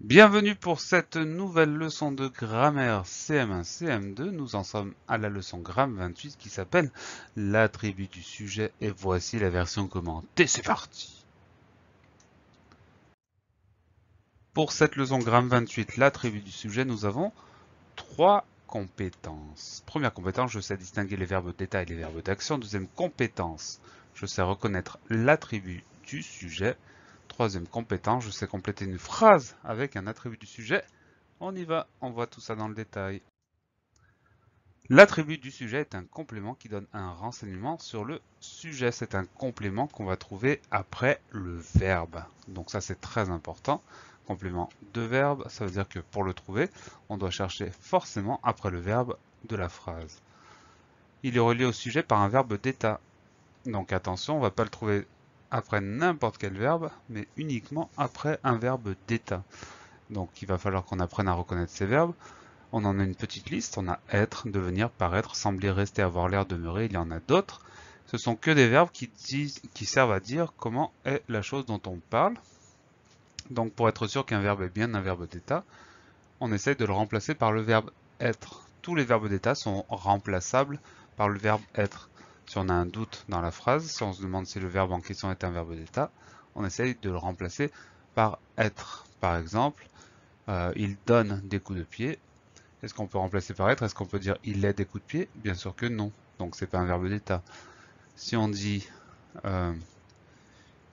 Bienvenue pour cette nouvelle leçon de grammaire CM1, CM2. Nous en sommes à la leçon gramme 28 qui s'appelle l'attribut du sujet et voici la version commentée. C'est parti! Pour cette leçon gramme 28, l'attribut du sujet, nous avons trois compétences. Première compétence, je sais distinguer les verbes d'état et les verbes d'action. Deuxième compétence, je sais reconnaître l'attribut du sujet. Troisième compétence, je sais compléter une phrase avec un attribut du sujet. On y va, on voit tout ça dans le détail. L'attribut du sujet est un complément qui donne un renseignement sur le sujet. C'est un complément qu'on va trouver après le verbe. Donc ça c'est très important. Complément de verbe, ça veut dire que pour le trouver, on doit chercher forcément après le verbe de la phrase. Il est relié au sujet par un verbe d'état. Donc attention, on ne va pas le trouver après n'importe quel verbe, mais uniquement après un verbe d'état. Donc il va falloir qu'on apprenne à reconnaître ces verbes. On en a une petite liste, on a être, devenir, paraître, sembler, rester, avoir l'air, demeurer, il y en a d'autres. Ce sont que des verbes qui servent à dire comment est la chose dont on parle. Donc pour être sûr qu'un verbe est bien un verbe d'état, on essaye de le remplacer par le verbe être. Tous les verbes d'état sont remplaçables par le verbe être. Si on a un doute dans la phrase, si on se demande si le verbe en question est un verbe d'état, on essaye de le remplacer par être. Par exemple, il donne des coups de pied. Est-ce qu'on peut remplacer par être? Est-ce qu'on peut dire il est des coups de pied? Bien sûr que non. Donc c'est pas un verbe d'état. Si on dit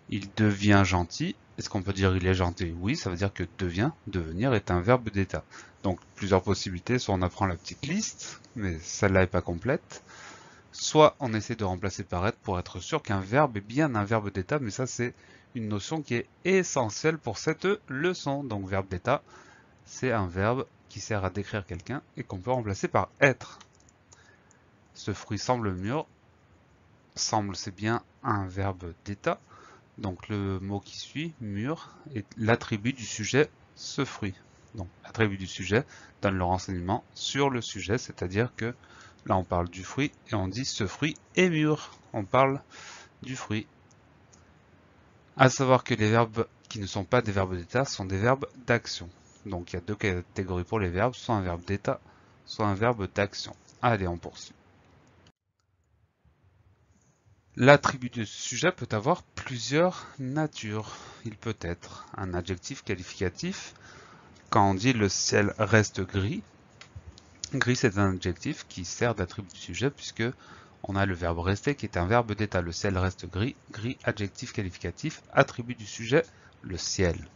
il devient gentil, est-ce qu'on peut dire il est gentil? Oui, ça veut dire que devient, devenir est un verbe d'état. Donc plusieurs possibilités, soit on apprend la petite liste, mais celle-là n'est pas complète, soit on essaie de remplacer par être pour être sûr qu'un verbe est bien un verbe d'état, mais ça c'est une notion qui est essentielle pour cette leçon. Donc verbe d'état, c'est un verbe qui sert à décrire quelqu'un et qu'on peut remplacer par être. Ce fruit semble mûr. Semble, c'est bien un verbe d'état. Donc le mot qui suit, mûr, est l'attribut du sujet, ce fruit. Donc l'attribut du sujet donne le renseignement sur le sujet, c'est-à-dire que là on parle du fruit et on dit ce fruit est mûr. On parle du fruit. À savoir que les verbes qui ne sont pas des verbes d'état sont des verbes d'action. Donc il y a deux catégories pour les verbes, soit un verbe d'état, soit un verbe d'action. Allez, on poursuit. L'attribut du sujet peut avoir plusieurs natures. Il peut être un adjectif qualificatif. Quand on dit le ciel reste gris, gris c'est un adjectif qui sert d'attribut du sujet puisque on a le verbe rester qui est un verbe d'état. Le ciel reste gris, gris adjectif qualificatif, attribut du sujet, le ciel.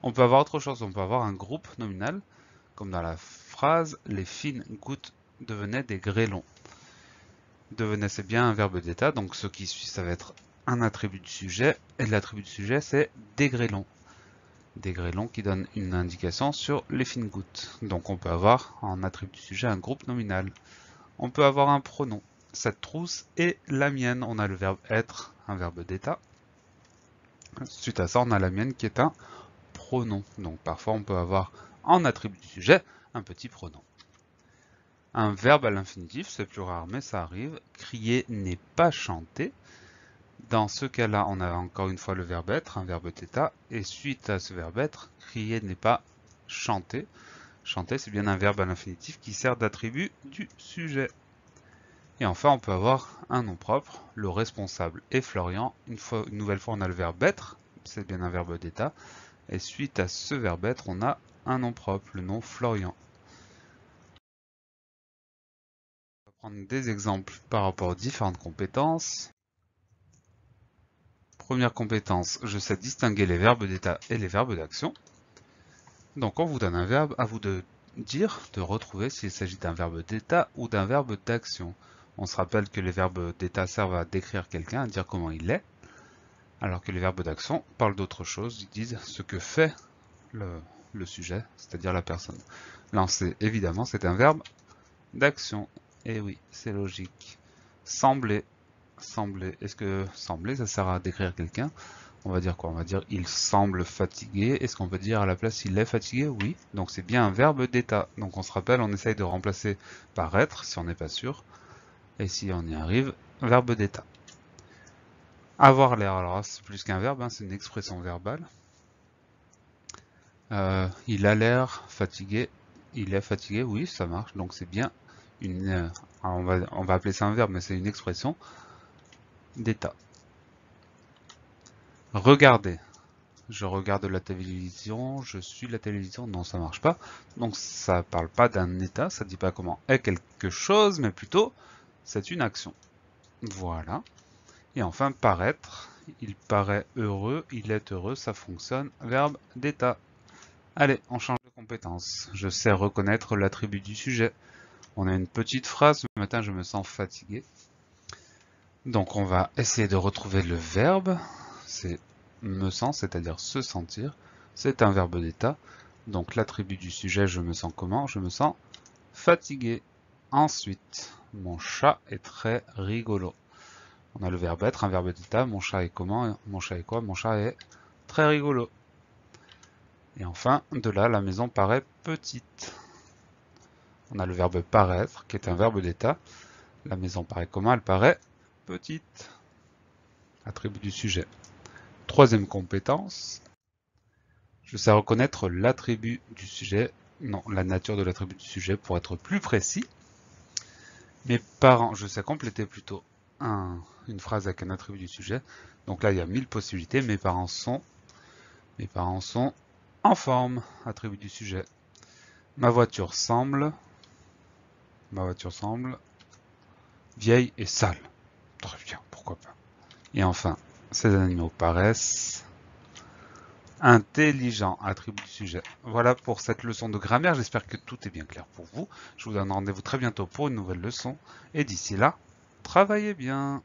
On peut avoir autre chose, on peut avoir un groupe nominal, comme dans la phrase les fines gouttes devenaient des grêlons. Devenait, c'est bien un verbe d'état, donc ce qui suit, ça va être un attribut du sujet, et l'attribut du sujet, c'est des grêlons. Des grêlons qui donnent une indication sur les fines gouttes. Donc on peut avoir en attribut du sujet un groupe nominal. On peut avoir un pronom. Cette trousse est la mienne. On a le verbe être, un verbe d'état. Suite à ça, on a la mienne qui est un pronom. Donc parfois on peut avoir en attribut du sujet un petit pronom. Un verbe à l'infinitif, c'est plus rare, mais ça arrive. Crier n'est pas chanter. Dans ce cas-là, on a encore une fois le verbe être, un verbe d'état, et suite à ce verbe être, crier n'est pas chanter. Chanter, c'est bien un verbe à l'infinitif qui sert d'attribut du sujet. Et enfin, on peut avoir un nom propre, le responsable est Florian. Une nouvelle fois, on a le verbe être, c'est bien un verbe d'état, et suite à ce verbe être, on a un nom propre, le nom Florian. On va prendre des exemples par rapport aux différentes compétences. Première compétence, je sais distinguer les verbes d'état et les verbes d'action. Donc on vous donne un verbe, à vous de dire, de retrouver s'il s'agit d'un verbe d'état ou d'un verbe d'action. On se rappelle que les verbes d'état servent à décrire quelqu'un, à dire comment il est, alors que les verbes d'action parlent d'autre chose, ils disent ce que fait le sujet, c'est-à-dire la personne. Là, évidemment, c'est un verbe d'action. Et oui, c'est logique. Sembler. Sembler. Est-ce que sembler, ça sert à décrire quelqu'un? On va dire quoi? On va dire il semble fatigué. Est-ce qu'on peut dire à la place il est fatigué? Oui. Donc c'est bien un verbe d'état. Donc on se rappelle, on essaye de remplacer par être si on n'est pas sûr. Et si on y arrive, verbe d'état. Avoir l'air, alors c'est plus qu'un verbe, hein, c'est une expression verbale. Il a l'air fatigué. Il est fatigué, oui, ça marche. Donc c'est bien une... on va appeler ça un verbe, mais c'est une expression d'état. Regarder. Je regarde la télévision, je suis la télévision. Non, ça marche pas. Donc ça parle pas d'un état, ça dit pas comment est quelque chose, mais plutôt c'est une action. Voilà. Et enfin, paraître. Il paraît heureux, il est heureux, ça fonctionne. Verbe d'état. Allez, on change de compétence. Je sais reconnaître l'attribut du sujet. On a une petite phrase. Ce matin, je me sens fatigué. Donc, on va essayer de retrouver le verbe. C'est me sens, c'est-à-dire se sentir. C'est un verbe d'état. Donc, l'attribut du sujet, je me sens comment? Je me sens fatigué. Ensuite, mon chat est très rigolo. On a le verbe être, un verbe d'état. Mon chat est comment? Mon chat est quoi? Mon chat est très rigolo. Et enfin, de là, la maison paraît petite. On a le verbe paraître, qui est un verbe d'état. La maison paraît comment? Elle paraît petite. Attribut du sujet. Troisième compétence. Je sais reconnaître l'attribut du sujet. Non, la nature de l'attribut du sujet pour être plus précis. Mes parents, je sais compléter plutôt une phrase avec un attribut du sujet. Donc là, il y a 1000 possibilités. Mes parents sont en forme. Attribut du sujet. Ma voiture semble vieille et sale. Très bien, pourquoi pas. Et enfin, ces animaux paraissent intelligents. Attribut du sujet. Voilà pour cette leçon de grammaire. J'espère que tout est bien clair pour vous. Je vous donne rendez-vous très bientôt pour une nouvelle leçon. Et d'ici là, travaillez bien.